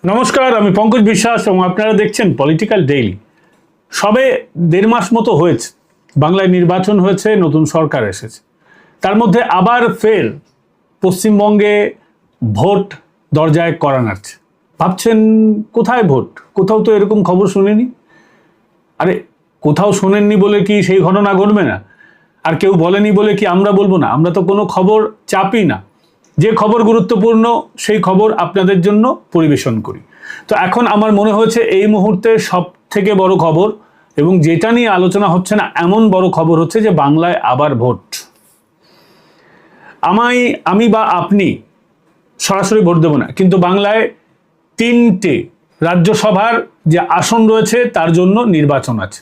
নমস্কার, আমি পঙ্কজ বিশ্বাস এবং আপনারা দেখছেন পলিটিক্যাল ডেইলি। সবে 1.5 মাস মতো হয়েছে বাংলায় নির্বাচন হয়েছে, নতুন সরকার এসেছে। তার মধ্যে আবার ফের পশ্চিমবঙ্গে ভোট দরজায় কড়া নাড়ছে। ভাবছেন কোথায় ভোট? কোথাও তো এরকম খবর শুনিনি। আরে কোথাও শোনেননি বলে কি সেই ঘটনা ঘটবে না? আর কেউ বলেনি বলে কি আমরা বলবো না? আমরা তো কোনো খবর চাপি না। যে খবর গুরুত্বপূর্ণ সেই খবর আপনাদের জন্য পরিবেশন করি। তো এখন আমার মনে হয়েছে এই মুহূর্তে সব থেকে বড় খবর, এবং যেটা নিয়ে আলোচনা হচ্ছে না এমন বড় খবর হচ্ছে যে বাংলায় আবার ভোট। আমি বা আপনি সরাসরি ভোট দেব না, কিন্তু বাংলায় 3টে রাজ্যসভার যে আসন রয়েছে তার জন্য নির্বাচন আছে।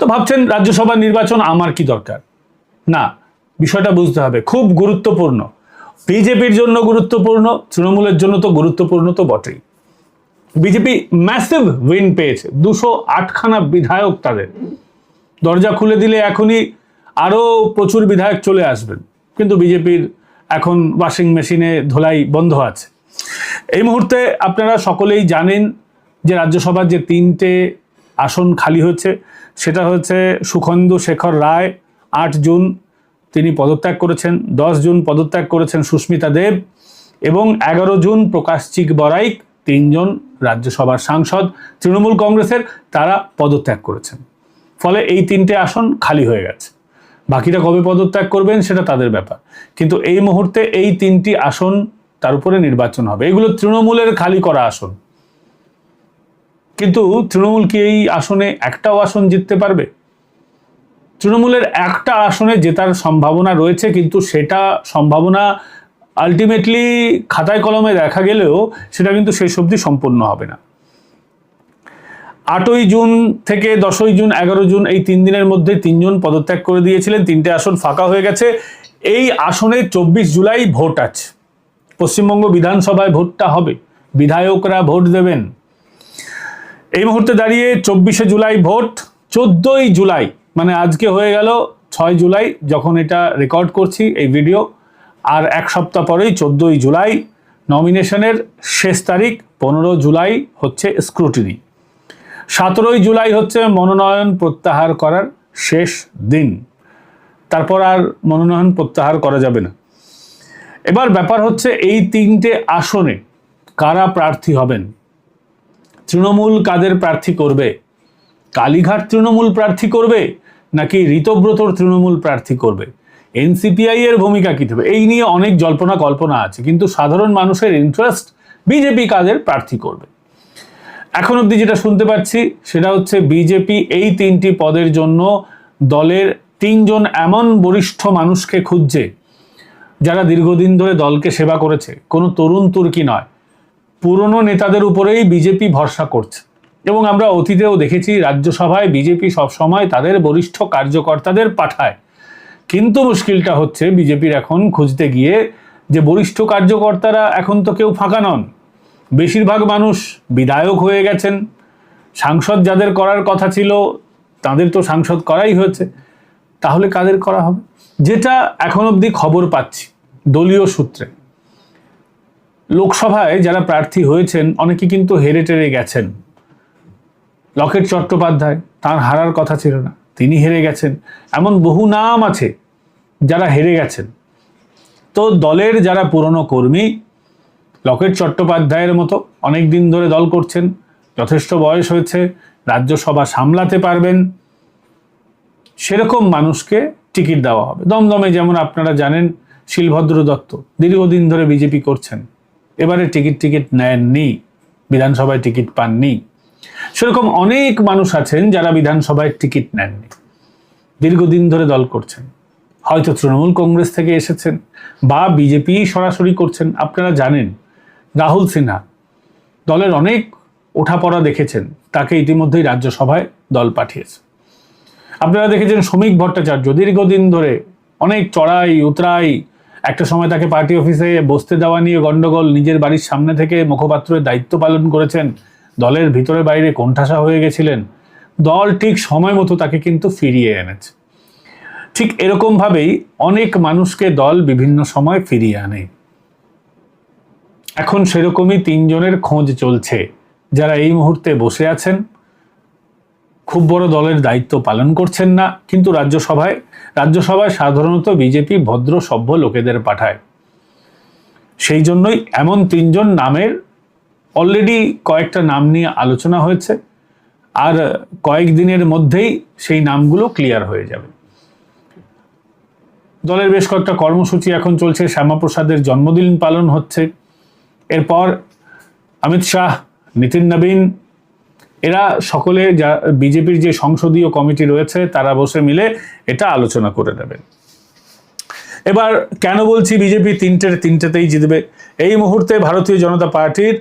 তো ভাবছেন রাজ্যসভার নির্বাচন আমার কি দরকার? না, বিষয়টা বুঝতে হবে, খুব গুরুত্বপূর্ণ। বিজেপির জন্য গুরুত্বপূর্ণ, তৃণমূলের জন্য তো গুরুত্বপূর্ণ তো বটেই। বিজেপি ম্যাসিভ উইন পেয়েছে, 208খানা বিধায়ক, তাদের দরজা খুলে দিলে এখনই আরো প্রচুর বিধায়ক চলে আসবেন, কিন্তু বিজেপির এখন ওয়াশিং মেশিনে ধোলাই বন্ধ আছে। এই মুহূর্তে আপনারা সকলেই জানেন যে রাজ্যসভার যে 3টে আসন খালি হয়েছে, সেটা হচ্ছে সুখেন্দু শেখর রায় 8 জুন তিনি পদত্যাগ করেছেন, 10 জুন পদত্যাগ করেছেন সুস্মিতা দেব, এবং 11 জুন প্রকাশচিক বড়াইক, 3 জন রাজ্যসভার সাংসদ তৃণমূল কংগ্রেসের, তারা পদত্যাগ করেছেন। ফলে এই 3টে আসন খালি হয়ে গেছে। বাকিরা কবে পদত্যাগ করবেন সেটা তাদের ব্যাপার, কিন্তু এই মুহূর্তে এই 3টি আসন, তার উপরে নির্বাচন হবে। এগুলো তৃণমূলের খালি করা আসন, কিন্তু তৃণমূল কি এই আসনে একটাও আসন জিততে পারবে? তৃণমূলের একটা আসনে জেতার সম্ভাবনা রয়েছে, কিন্তু সেটা সম্ভাবনা আলটিমেটলি খাতায় কলমে দেখা গেলেও সেটা কিন্তু শেষ অবধি সম্পূর্ণ হবে না। 8ই জুন থেকে 10ই জুন 11 জুন এই 3 দিনের মধ্যে 3 জন পদত্যাগ করে দিয়েছিলেন, 3টে আসন ফাঁকা হয়ে গেছে। এই আসনে 24 জুলাই ভোট আছে। পশ্চিমবঙ্গ বিধানসভায় ভোটটা হবে, বিধায়করা ভোট দেবেন। এই মুহূর্তে দাঁড়িয়ে 24শে জুলাই ভোট, 14ই জুলাই মানে আজকে হয়ে গেল 6 জুলাই যখন এটা রেকর্ড করছি এই ভিডিও, আর এক সপ্তাহ পরেই 14ই জুলাই নমিনেশনের শেষ তারিখ। 15 জুলাই হচ্ছে স্ক্রুটিনি, 17ই জুলাই হচ্ছে মনোনয়ন প্রত্যাহার করার শেষ দিন। তারপর আর মনোনয়ন প্রত্যাহার করা যাবে না। এবার ব্যাপার হচ্ছে এই 3টে আসনে কারা প্রার্থী হবেন। তৃণমূল কাদের প্রার্থী করবে? কালীঘাট তৃণমূল প্রার্থী করবে নাকি ঋতব্রতর তৃণমূল প্রার্থী করবে? এনসিপিআই এর ভূমিকা কি হবে? এই নিয়ে অনেক জল্পনা কল্পনা আছে, কিন্তু সাধারণ মানুষের ইন্টারেস্ট বিজেপি কাদের প্রার্থী করবে। এখন অবধি যেটা শুনতে পাচ্ছি সেটা হচ্ছে বিজেপি এই 3টি পদের জন্য দলের 3 জন এমন বরিষ্ঠ মানুষকে খুঁজছে যারা দীর্ঘদিন ধরে দলকে সেবা করেছে। কোনো তরুণ তুর্কি নয়, পুরনো নেতাদের উপরেই বিজেপি ভরসা করছে। এবং আমরা অতীতেও দেখেছি রাজ্যসভায় বিজেপি সবসময় তাদের বরিষ্ঠ কার্যকর্তাদের পাঠায়, কিন্তু মুশকিলটা হচ্ছে বিজেপির এখন খুঁজতে গিয়ে যে বরিষ্ঠ কার্যকর্তারা এখন তো কেউ ফাঁকা নন। বেশিরভাগ মানুষ বিধায়ক হয়ে গেছেন, সাংসদ যাদের করার কথা ছিল তাদের তো সাংসদ করাই হয়েছে। তাহলে কাদের করা হবে? যেটা এখন অবধি খবর পাচ্ছি দলীয় সূত্রে, লোকসভায় যারা প্রার্থী হয়েছেন অনেকে কিন্তু হেরে টেরে গেছেন। লকেট চট্টোপাধ্যায়, তার হারার কথা ছিল না, তিনি হেরে গেছেন। এমন বহু নাম আছে যারা হেরে গেছেন। তো দলের যারা পুরনো কর্মী, লকেট চট্টোপাধ্যায়ের মতো অনেক দিন ধরে দল করছেন, যথেষ্ট বয়স হয়েছে, রাজ্যসভা সামলাতে পারবেন, সেরকম মানুষকে টিকিট দেওয়া হবে। দমদমে যেমন আপনারা জানেন শিলভদ্র দত্ত দীর্ঘদিন ধরে বিজেপি করছেন, এবারে টিকিট নেননি, বিধানসভায় টিকিট পাননি। সেরকম অনেক মানুষ আছেন যারা বিধানসভায় টিকিট নেননি, দীর্ঘদিন ধরে দল করছেন, হয়তো তৃণমূল কংগ্রেস থেকে এসেছেন বা বিজেপি সরাসরি করছেন। আপনারা জানেন রাহুল সিনহা দলের অনেক ওঠাপড়া দেখেছেন, তাকে ইতিমধ্যেই রাজ্যসভায় দল পাঠিয়েছে। আপনারা দেখেছেন শ্রমিক ভট্টাচার্য দীর্ঘদিন ধরে অনেক চড়াই উতরাই, একটা সময় তাকে পার্টি অফিসে বসতে দেওয়া নিয়ে গন্ডগোল, নিজের বাড়ির সামনে থেকে মুখপাত্রের দায়িত্ব পালন করেছেন, দলের ভিতরে বাইরে কোণঠাসা হয়ে গেছিলেন, দল ঠিক সময় মতো তাকে কিন্তু ফিরিয়ে এনেছে। ঠিক এরকম ভাবেই অনেক মানুষকে দল বিভিন্ন সময় ফিরিয়ে আনে। এখন সেরকমই 3 জনের খোঁজ চলছে, যারা এই মুহূর্তে বসে আছেন, খুব বড় দলের দায়িত্ব পালন করছেন না, কিন্তু রাজ্যসভায় সাধারণত বিজেপি ভদ্র সভ্য লোকেদের পাঠায়। সেই জন্যই এমন 3 জন নামের অলরেডি কয়েকটা নাম নিয়ে আলোচনা হয়েছে, আর কয়েকদিনের মধ্যেই সেই নামগুলো ক্লিয়ার হয়ে যাবে। দলের বেশ কয়েকটা কর্মসূচি এখন চলছে। শ্যামাপ্রসাদের জন্মদিন পালন হচ্ছে, এরপর অমিত শাহ, নিতিন নবীন, এরা সকলে যা বিজেপির যে সংসদীয় কমিটি রয়েছে তারা বসে মিলে এটা আলোচনা করে দেবেন। এবার কেন বলছি বিজেপি তিনটেতেই জিতবে? এই মুহূর্তে ভারতীয় জনতা পার্টির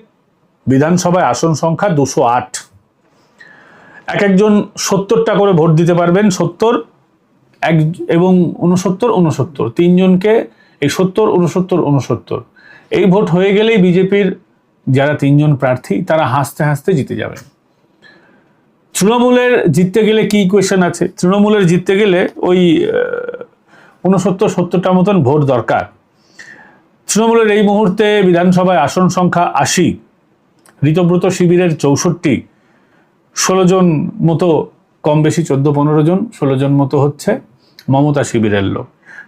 বিধানসভায় আসন সংখ্যা 208। একজন 70টা করে ভোট দিতে পারবেন, 70 এবং 69, 3 জনকে এই 70, 69, এই ভোট হয়ে গেলেই বিজেপির যারা 3 জন প্রার্থী তারা হাসতে হাসতে জিতে যাবেন। তৃণমূলের জিততে গেলে কি কোয়েশ্চেন আছে? তৃণমূলের জিততে গেলে ওই 69-70টা মতন ভোট দরকার। তৃণমূলের এই মুহূর্তে বিধানসভায় আসন সংখ্যা 80, ঋতব্রত শিবিরের 64, 16 জন মতো, কম বেশি 14-15 জন, 16 জন মতো হচ্ছে মমতা শিবিরের লোক।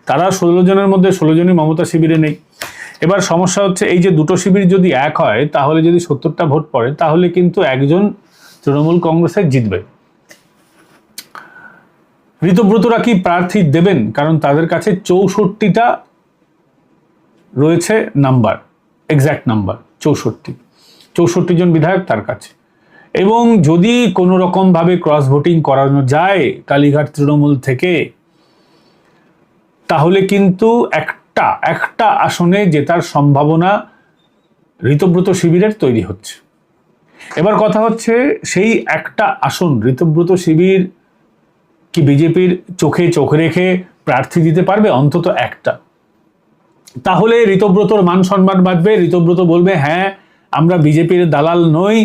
তারা 16 জনের মধ্যে 16 জনই মমতা শিবিরে নেই। এবার সমস্যা হচ্ছে এই যে দুটো শিবির যদি এক হয়, তাহলে যদি 70টা ভোট পড়ে, তাহলে কিন্তু একজন তৃণমূল কংগ্রেসের জিতবে। ঋতব্রতরা কি প্রার্থী দেবেন? কারণ তাদের কাছে 64টা রয়েছে নাম্বার, এক্সাক্ট নাম্বার 64 জন বিধায়ক তার কাছে। এবং যদি কোনো রকম ভাবে ক্রস ভোটিং করানো যায় কালীঘাট তৃণমূল থেকে, তাহলে কিন্তু একটা আসনে জেতার সম্ভাবনা ঋতব্রত শিবিরের তৈরি হচ্ছে। এবার কথা হচ্ছে, সেই একটা আসন ঋতব্রত শিবির কি বিজেপির চোখে চোখ রেখে প্রার্থী দিতে পারবে? অন্তত একটা। তাহলে ঋতব্রতর মান সম্মান বাঁচবে। ঋতব্রত বলবে, হ্যাঁ আমরা বিজেপির দালাল নই,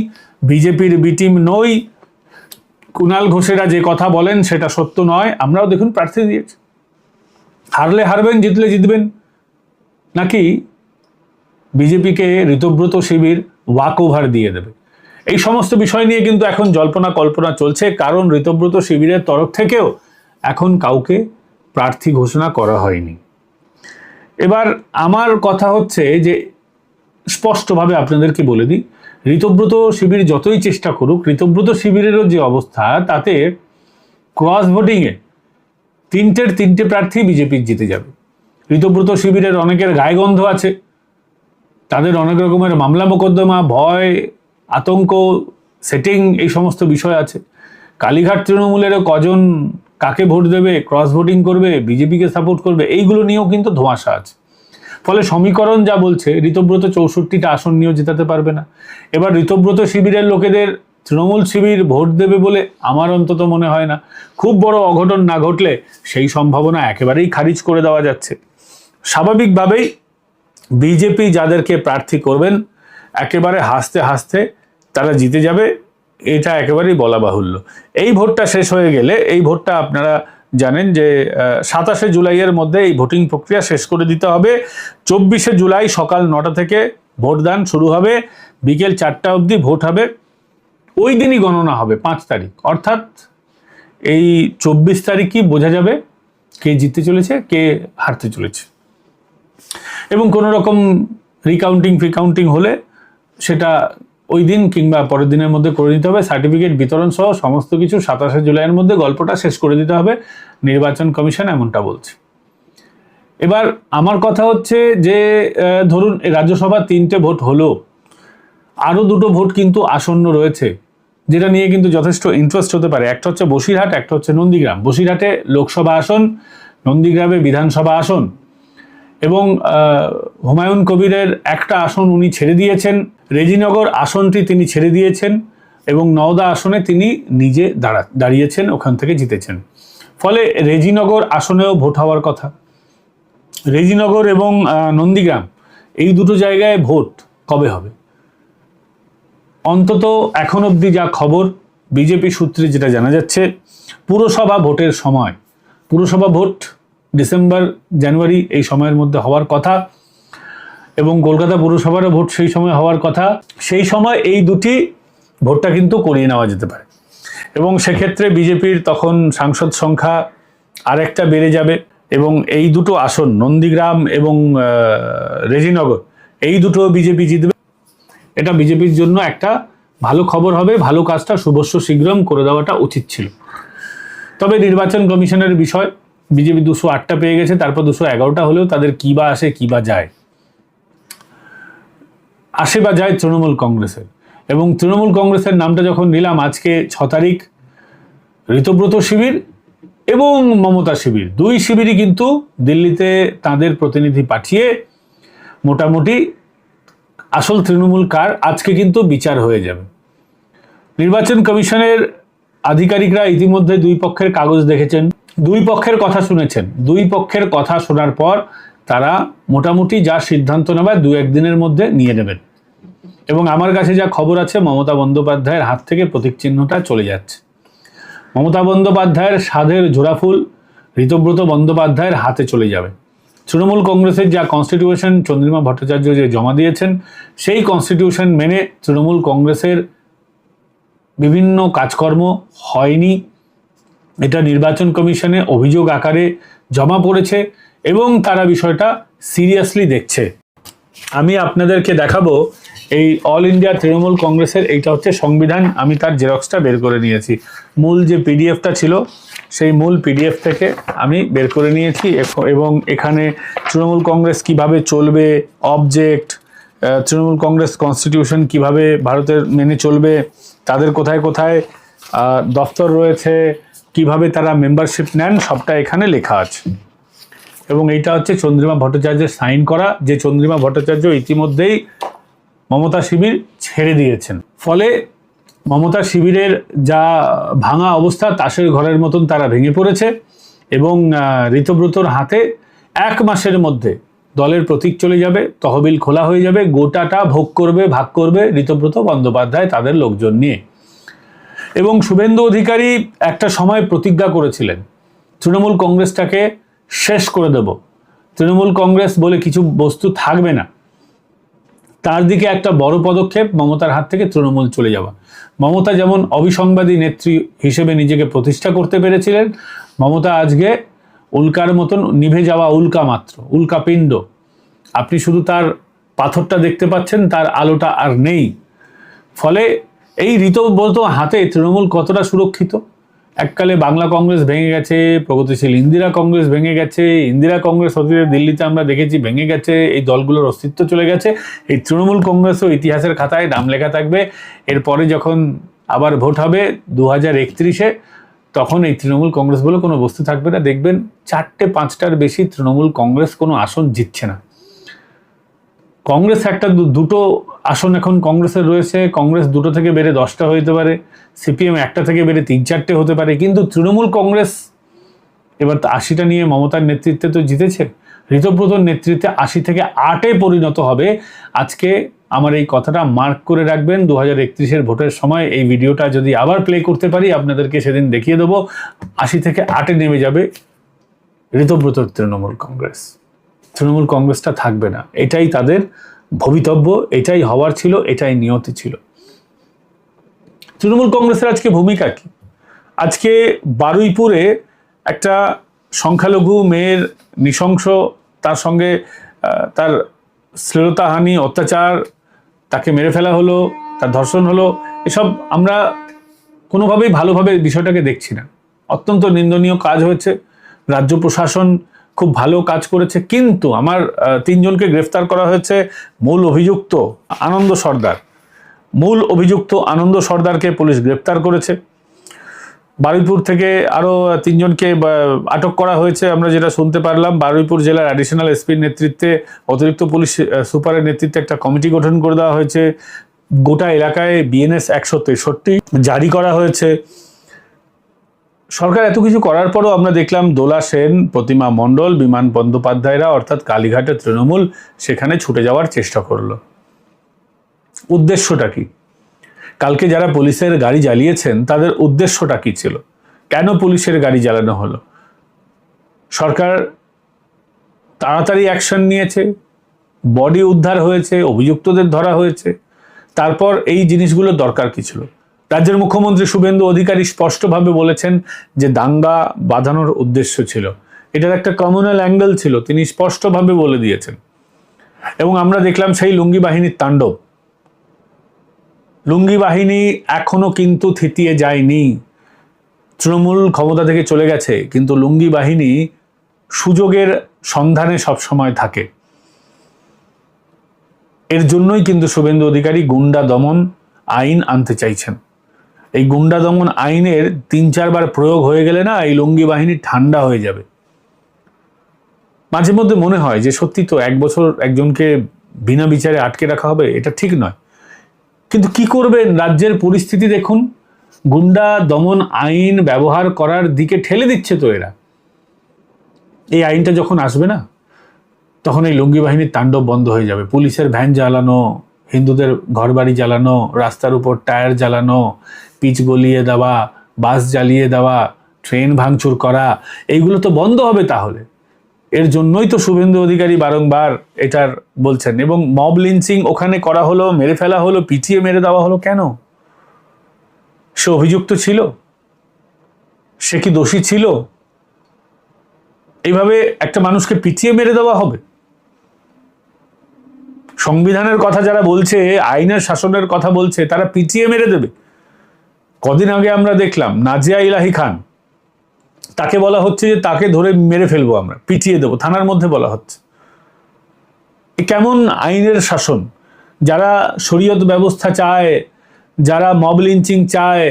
বিজেপির বিটিম নই, কুণাল ঘোষেরা যে কথা বলেন সেটা সত্য নয়, আমরাও দেখুন প্রার্থী দিয়েছি। হারলে হারবেন, জিতলে জিতবেন। নাকি বিজেপিকে ঋতব্রত শিবির ওয়াক ওভার দিয়ে দেবে? এই সমস্ত বিষয় নিয়ে কিন্তু এখন জল্পনা কল্পনা চলছে, কারণ ঋতব্রত শিবিরের তরফ থেকেও এখন কাউকে প্রার্থী ঘোষণা করা হয়নি। এবার আমার কথা হচ্ছে যে, স্পষ্টভাবে আপনাদেরকে বলে দিই, ঋতব্রত শিবির যতই চেষ্টা করুক, ঋতব্রত শিবিরেরও যে অবস্থা, তাতে ক্রস ভোটিংয়ে তিনটে প্রার্থী বিজেপির জিতে যাবে। ঋতব্রত শিবিরের অনেকের গায়েগন্ধ আছে, তাদের অনেক রকমের মামলা মোকদ্দমা, ভয়, আতঙ্ক, সেটিং, এই সমস্ত বিষয় আছে। কালীঘাট তৃণমূলেরও কজন কাকে ভোট দেবে, ক্রস ভোটিং করবে, বিজেপিকে সাপোর্ট করবে, এইগুলো নিয়েও কিন্তু ধোঁয়াশা আছে। ফলে সমীকরণ যা বলছে, ঋতব্রত 64টা আসন নিয়েও জেতাতে পারবে না। এবার ঋতব্রত শিবিরের লোকেদের তৃণমূল শিবির ভোট দেবে বলে আমার অন্তত মনে হয় না। খুব বড় অঘটন না ঘটলে সেই সম্ভাবনা একেবারেই খারিজ করে দেওয়া যাচ্ছে। স্বাভাবিকভাবেই বিজেপি যাদেরকে প্রার্থী করবেন, একেবারে হাসতে হাসতে তারা জিতে যাবে, এটা একেবারেই বলা বাহুল্য। এই ভোটটা শেষ হয়ে গেলে, এই ভোটটা আপনারা জানেন যে 27শে জুলাইয়ের মধ্যে এই ভোটিং প্রক্রিয়া শেষ করে দিতে হবে। 24শে জুলাই সকাল 9টা থেকে ভোটদান শুরু হবে, বিকেল 4টা অবধি ভোট হবে। ওই দিনই গণনা হবে 5 তারিখ, অর্থাৎ এই 24 তারিখই বোঝা যাবে কে জিততে চলেছে, কে হারতে চলেছে। এবং কোনো রকম ফ্রিকাউন্টিং হলে সেটা ওই দিন কিংবা পরের দিনের মধ্যে করে দিতে হবে। সার্টিফিকেট বিতরণ সহ সমস্ত কিছু 27শে জুলাইয়ের মধ্যে গল্পটা শেষ করে দিতে হবে, নির্বাচন কমিশন এমনটা বলছে। এবার আমার কথা হচ্ছে যে, ধরুন রাজ্যসভা 3টে ভোট হলো, আরও 2টো ভোট কিন্তু আসন্ন রয়েছে, যেটা নিয়ে কিন্তু যথেষ্ট ইন্টারেস্ট হতে পারে। একটা হচ্ছে বসিরহাট, একটা হচ্ছে নন্দীগ্রাম। বসিরহাটে লোকসভা আসন, নন্দীগ্রামে বিধানসভা আসন। এবং হুমায়ুন কবিরের একটা আসন উনি ছেড়ে দিয়েছেন, রেজিনগর আসনটি তিনি ছেড়ে দিয়েছেন, এবং নওদা আসনে তিনি নিজে দাঁড়িয়েছেন, ওখান থেকে জিতেছেন। ফলে রেজিনগর আসনেও ভোট হওয়ার কথা। রেজিনগর এবং নন্দীগ্রাম, এই দুটো জায়গায় ভোট কবে হবে? অন্তত এখন অবধি যা খবর, বিজেপি সূত্রে যেটা জানা যাচ্ছে, পুরসভা ভোটের সময়, পুরসভা ভোট ডিসেম্বর জানুয়ারি এই সময়ের মধ্যে হওয়ার কথা। এবং কলকাতা পুরসভারও ভোট সেই সময় হওয়ার কথা। সেই সময় এই দুটি ভোটটা কিন্তু করিয়ে নেওয়া যেতে পারে এবং সেক্ষেত্রে বিজেপির তখন সাংসদ সংখ্যা আরেকটা বেড়ে যাবে এবং এই দুটো আসন নন্দীগ্রাম এবং রেজিনগর এই দুটো বিজেপি জিতবে। এটা বিজেপির জন্য একটা ভালো খবর হবে, ভালো কাজটা শুভস্য শীঘ্রম করে দেওয়াটা উচিত ছিল। তবে নির্বাচন কমিশনের বিষয়, বিজেপি 208টা পেয়ে গেছে, তারপর 211টা হলেও তাদের কি বা আসে কি বা যায়, আসে বা যায় তৃণমূল কংগ্রেসের। এবং তৃণমূল কংগ্রেসের নামটা যখন নিলাম, আজকে 6 তারিখ ঋতব্রত শিবির এবং মমতা শিবির, দুই শিবিরই কিন্তু দিল্লিতে তাদের প্রতিনিধি পাঠিয়ে মোটামুটি আসল তৃণমূল কার আজকে কিন্তু বিচার হয়ে যাবে। নির্বাচন কমিশনের আধিকারিকরা ইতিমধ্যে দুই পক্ষের কাগজ দেখেছেন, দুই পক্ষের কথা শুনেছেন। দুই পক্ষের কথা শোনার পর তারা মোটামুটি যা সিদ্ধান্ত নেবে 2-1 দিনের মধ্যে নিয়ে নেবেন। এবং আমার কাছে যা খবর আছে, মমতা বন্দ্যোপাধ্যায়ের হাত থেকে প্রতীক চিহ্নটা চলে যাচ্ছে। মমতা বন্দ্যোপাধ্যায়ের সাধের জোড়াফুল ঋতব্রত বন্দ্যোপাধ্যায়ের হাতে চলে যাবে। তৃণমূল কংগ্রেসের যা কনস্টিটিউশন চন্দ্রিমা ভট্টাচার্য যে জমা দিয়েছেন, সেই কনস্টিটিউশন মেনে তৃণমূল কংগ্রেসের বিভিন্ন কাজকর্ম হয়নি, এটা নির্বাচন কমিশনে অভিযোগ আকারে জমা পড়েছে এবং তারা বিষয়টা সিরিয়াসলি দেখছে। আমি আপনাদেরকে দেখাবো এই অল ইন্ডিয়া তৃণমূল কংগ্রেসের, এইটা হচ্ছে সংবিধান, আমি তার জেরক্সটা বের করে নিয়েছি। মূল যে পিডিএফটা ছিল সেই মূল পিডিএফ থেকে আমি বের করে নিয়েছি এবং এখানে তৃণমূল কংগ্রেস কিভাবে চলবে, অবজেক্ট, তৃণমূল কংগ্রেস কনস্টিটিউশন কিভাবে ভারতের মেনে চলবে, তাদের কোথায় কোথায় দফতর রয়েছে, কিভাবে তারা মেম্বারশিপ নেন, সবটা এখানে লেখা আছে। এবং এইটা হচ্ছে চন্দ্রিমা ভট্টাচার্যের সাইন করা, যে চন্দ্রিমা ভট্টাচার্য ইতিমধ্যেই মমতা শিবির ছেড়ে দিয়েছেন। ফলে মমতা শিবিরের যা ভাঙা অবস্থা, তাসের ঘরের মতন তারা ভেঙে পড়েছে এবং ঋতব্রতর হাতে 1 মাসের মধ্যে দলের প্রতীক চলে যাবে, তহবিল খোলা হয়ে যাবে, গোটাটা ভাগ করবে ঋতব্রত বন্দ্যোপাধ্যায় তাদের লোকজন নিয়ে। এবং শুভেন্দু অধিকারী একটা সময় প্রতিজ্ঞা করেছিলেন, তৃণমূল কংগ্রেসটাকে শেষ করে দেব, তৃণমূল কংগ্রেস বলে কিছু বস্তু থাকবে না। তার দিকে একটা বড় পদক্ষেপ মমতার হাত থেকে তৃণমূল চলে যাওয়া। মমতা যেমন অবিসংবাদী নেত্রী হিসেবে নিজেকে প্রতিষ্ঠা করতে পেরেছিলেন, মমতা আজকে উল্কার মতন নিভে যাওয়া উল্কা মাত্র, উল্কাপিণ্ড। আপনি শুধু তার পাথরটা দেখতে পাচ্ছেন, তার আলোটা আর নেই। ফলে এই ঋতব্রত হাতে তৃণমূল কতটা সুরক্ষিত? এককালে বাংলা কংগ্রেস ভেঙে গেছে, প্রগতিশীল ইন্দিরা কংগ্রেস ভেঙে গেছে, ইন্দিরা কংগ্রেস অতীতে দিল্লিতে আমরা দেখেছি ভেঙে গেছে, এই দলগুলোর অস্তিত্ব চলে গেছে। এই তৃণমূল কংগ্রেসও ইতিহাসের খাতায় নাম লেখা থাকবে। এরপরে যখন আবার ভোট হবে 2031-এ, তখন এই তৃণমূল কংগ্রেস বলে কোনো বস্তু থাকবে না। দেখবেন 4-5টার বেশি তৃণমূল কংগ্রেস কোনো আসন জিতছে না। কংগ্রেস একটা দুটো আসন এখন কংগ্রেসের রয়েছে, কংগ্রেস 2 থেকে বেড়ে 10টা হতে পারে, সিপিএম 1টা থেকে বেড়ে 3-4টে হতে পারে, কিন্তু তৃণমূল কংগ্রেস এবার 80টা নিয়ে মমতার নেতৃত্বে তো জিতেছে, ঋতব্রতর নেতৃত্বে 80 থেকে 8-এ পরিণত হবে। আজকে আমার এই কথাটা মার্ক করে রাখবেন, 2031-এর ভোটের সময় এই ভিডিওটা যদি আবার প্লে করতে পারি, আপনাদেরকে সেদিন দেখিয়ে দেবো 80 থেকে 8-এ নেমে যাবে ঋতব্রতর তৃণমূল কংগ্রেস। তৃণমূল কংগ্রেসটা থাকবে না, এটাই তাদের ভবিতব্য, এটাই হওয়ার ছিল, এটাই নিয়তি ছিল। তৃণমূল কংগ্রেসের আজকে ভূমিকা কি? আজকে বারুইপুরে একটা সংখ্যালঘু মেয়ের নৃশংস, তার সঙ্গে তার শ্লীলতাহানি, অত্যাচার, তাকে মেরে ফেলা হলো, তার ধর্ষণ হলো, এসব আমরা কোনোভাবেই ভালোভাবে বিষয়টাকে দেখছি না। অত্যন্ত নিন্দনীয় কাজ হয়েছে। রাজ্য প্রশাসন খুব ভালো কাজ করেছে, কিন্তু আমার 3 জনকে গ্রেফতার করা হয়েছে। মূল অভিযুক্ত আনন্দ সর্দারকে পুলিশ গ্রেফতার করেছে। বারুইপুর থেকে আরও 3 জনকে আটক করা হয়েছে। আমরা যেটা শুনতে পারলাম, বারুইপুর জেলার অ্যাডিশনাল এসপির নেতৃত্বে, অতিরিক্ত পুলিশ সুপারের নেতৃত্বে একটা কমিটি গঠন করে দেওয়া হয়েছে। গোটা এলাকায় BNS 163 জারি করা হয়েছে। সরকার এত কিছু করার পরও আমরা দেখলাম দোলা সেন, প্রতিমা মণ্ডল, বিমান বন্দ্যোপাধ্যায়রা অর্থাৎ কালীঘাটের তৃণমূল সেখানে ছুটে যাওয়ার চেষ্টা করলো। উদ্দেশ্যটা কি? কালকে যারা পুলিশের গাড়ি জ্বালিয়েছেন তাদের উদ্দেশ্যটা কি ছিল? কেন পুলিশের গাড়ি জ্বালানো হলো? সরকার তাড়াতাড়ি অ্যাকশন নিয়েছে, বডি উদ্ধার হয়েছে, অভিযুক্তদের ধরা হয়েছে, তারপর এই জিনিসগুলো দরকার কি ছিল? রাজ্যের মুখ্যমন্ত্রী শুভেন্দু অধিকারী স্পষ্টভাবে বলেছেন যে দাঙ্গা বাঁধানোর উদ্দেশ্য ছিল, এটার একটা কমিউনাল অ্যাঙ্গেল ছিল, তিনি স্পষ্টভাবে বলে দিয়েছেন। এবং আমরা দেখলাম সেই লুঙ্গি বাহিনীর তাণ্ডব। লুঙ্গি বাহিনী এখনো কিন্তু থিতিয়ে যায়নি। তৃণমূল ক্ষমতা থেকে চলে গেছে, কিন্তু লুঙ্গি বাহিনী সুযোগের সন্ধানে সবসময় থাকে। এর জন্যই কিন্তু শুভেন্দু অধিকারী গুন্ডা দমন আইন আনতে চাইছেন। এই গুন্ডা দমন আইনের ৩-৪ বার প্রয়োগ হয়ে গেলে না, এই লুঙ্গি বাহিনী ঠান্ডা হয়ে যাবে। মাঝে মধ্যে মনে হয় যে সত্যি তো 1 বছর একজনকে বিনা বিচারে আটকে রাখা হবে, এটা ঠিক নয়। কিন্তু কি করবেন, রাজ্যের পরিস্থিতি দেখুন, গুন্ডা দমন আইন ব্যবহার করার দিকে ঠেলে দিচ্ছে তো এরা। এই আইনটা যখন আসবে না, তখন এই লুঙ্গি বাহিনীর তাণ্ডব বন্ধ হয়ে যাবে। পুলিশের ভ্যান জ্বালানো, হিন্দুদের ঘরবাড়ি জ্বালানো, রাস্তার উপর টায়ার জ্বালানো, পিচ গলিয়ে দেওয়া, বাস জ্বালিয়ে দেওয়া, ট্রেন ভাঙচুর করা, এইগুলো তো বন্ধ হবে তাহলে। এর জন্যই তো শুভেন্দু অধিকারী বারংবার এটার বলছেন। এবং মব লিঞ্চিং ওখানে করা হলো, মেরে ফেলা হলো, পিটিয়ে মেরে দেওয়া হলো, কেন? সে অভিযুক্ত ছিল? সে কি দোষী ছিল? এইভাবে একটা মানুষকে পিটিয়ে মেরে দেওয়া হবে? সংবিধানের কথা যারা বলছে, আইনের শাসনের কথা বলছে, তারা পিটিয়ে মেরে দেবে? কদিন আগে আমরা দেখলাম নাজিয়া ইলাহি খান, তাকে বলা হচ্ছে যে তাকে ধরে মেরে ফেলবো, আমরা পিটিয়ে দেবো, থানার মধ্যে বলা হচ্ছে। কেমন আইনের শাসন? যারা শরীয়ত ব্যবস্থা চায়, যারা মব লিঞ্চিং চায়,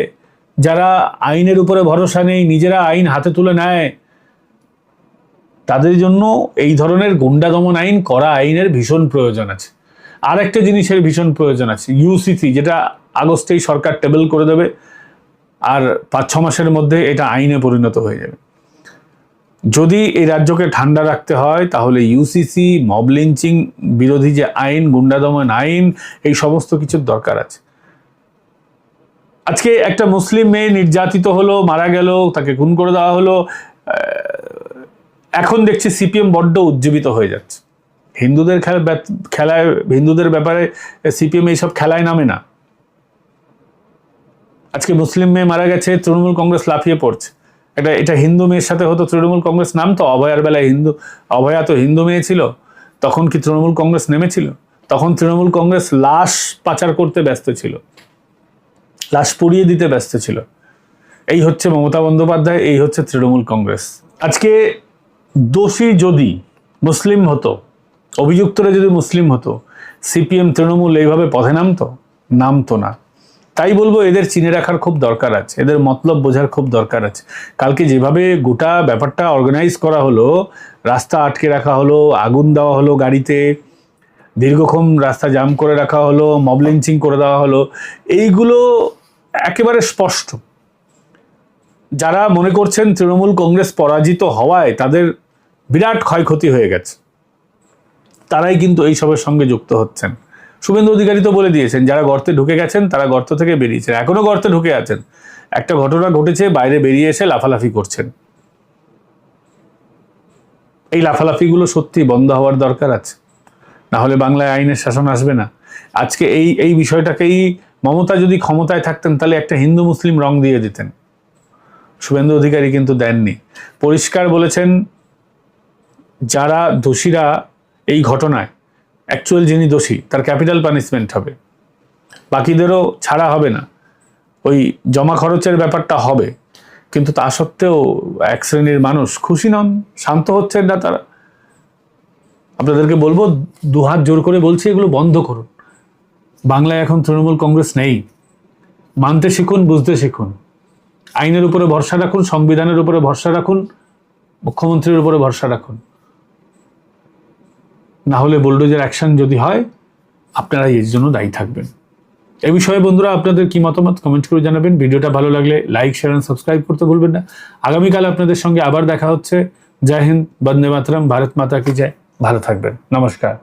যারা আইনের উপরে ভরসা নেই, নিজেরা আইন হাতে তুলে নেয়, তাদের জন্য এই ধরনের গুন্ডা দমন আইন, করা আইনের ভীষণ প্রয়োজন আছে। আর একটা জিনিসের ভীষণ প্রয়োজন আছে, ইউসিসি, যেটা আগস্টেই সরকার টেবল করে দেবে, আর 5-6 মাসের মধ্যে এটা আইনে পরিণত হয়ে যাবে। যদি এই রাজ্যকে ঠান্ডা রাখতে হয়, তাহলে ইউসিসি, মব লিঞ্চিং বিরোধী যে আইন, গুন্ডা দমন আইন, এই সমস্ত কিছুর দরকার আছে। আজকে একটা মুসলিম মেয়ে নির্যাতিত হলো, মারা গেল, তাকে খুন করে দেওয়া হলো, এখন দেখছি সিপিএম বড্ড উজ্জীবিত হয়ে যাচ্ছে। হিন্দুদের খেলায়, হিন্দুদের ব্যাপারে সিপিএম এইসব খেলায় নামে না। আজকে মুসলিম মেয়ে মারা গেছে, তৃণমূল কংগ্রেস লাফিয়ে পড়ছে। এটা হিন্দু মেয়ের সাথে হতো, তৃণমূল কংগ্রেস নামতো? অভয়ার বেলায় অভয়া তো হিন্দু মেয়ে ছিল, তখন কি তৃণমূল কংগ্রেস নেমেছিল? তখন তৃণমূল কংগ্রেস লাশ পাচার করতে ব্যস্ত ছিল, লাশ পুড়িয়ে দিতে ব্যস্ত ছিল। এই হচ্ছে মমতা বন্দ্যোপাধ্যায়, এই হচ্ছে তৃণমূল কংগ্রেস। আজকে দোষী যদি মুসলিম হতো, অভিযুক্তরা যদি মুসলিম হতো, সিপিএম তৃণমূল এইভাবে পথে নামতো না। তাই বলবো, এদের চিনে রাখার খুব দরকার আছে, এদের মতলব বোঝার খুব দরকার আছে। কালকে যেভাবে গোটা ব্যাপারটা অর্গানাইজ করা হলো, রাস্তা আটকে রাখা হলো, আগুন দেওয়া হলো গাড়িতে, দীর্ঘক্ষণ রাস্তা জাম করে রাখা হলো, মব লিঞ্চিং করে দেওয়া হলো, এইগুলো একেবারে স্পষ্ট। যারা মনে করছেন তৃণমূল কংগ্রেস পরাজিত হওয়ায় তাদের বিরাট ক্ষয়ক্ষতি হয়ে গেছে, তারাই কিন্তু এইসবের সঙ্গে যুক্ত হচ্ছেন। শুভেন্দু অধিকারী তো বলে দিয়েছেন, যারা গর্তে ঢুকে গেছেন তারা গর্ত থেকে বেরিয়েছেন, এখনো গর্তে ঢুকে আছেন। একটা ঘটনা ঘটেছে, বাইরে বেরিয়ে এসে লাফালাফি করছেন। এই লাফালাফিগুলো সত্যি বন্ধ হওয়ার দরকার আছে, না হলে বাংলায় আইনের শাসন আসবে না। আজকে এই বিষয়টাকেই মমতা যদি ক্ষমতায় থাকতেন, তাহলে একটা হিন্দু মুসলিম রং দিয়ে দিতেন। শুভেন্দু অধিকারী কিন্তু দেননি। পরিষ্কার বলেছেন, যারা দোষীরা এই ঘটনায়, অ্যাকচুয়াল যিনি দোষী তার ক্যাপিটাল পানিশমেন্ট হবে, বাকিদেরও ছাড়া হবে না। ওই জমা খরচের ব্যাপারটা হবে, কিন্তু তা সত্ত্বেও এক শ্রেণীর মানুষ খুশি নন, শান্ত হচ্ছেন না তারা। আপনাদেরকে বলবো, দুহাত জোর করে বলছি, এগুলো বন্ধ করুন। বাংলায় এখন তৃণমূল কংগ্রেস নেই। মানতে শিখুন, বুঝতে শিখুন, আইনের উপরে ভরসা রাখুন, সংবিধানের উপরে ভরসা রাখুন, মুখ্যমন্ত্রীর উপরে ভরসা রাখুন। না হলে বুলডোজার অ্যাকশন যদি হয়, আপনারা এর জন্য দায়ী থাকবেন। এই বিষয়ে বন্ধুরা আপনাদের কি মতামত কমেন্ট করে জানাবেন। ভিডিওটা ভালো লাগলে লাইক, শেয়ার এন্ড সাবস্ক্রাইব করতে ভুলবেন না। আগামীকাল আপনাদের সঙ্গে আবার দেখা হচ্ছে। জয় হিন্দ, বন্দে মাতরম, ভারত মাতা কি জয়। ভালো থাকবেন, নমস্কার।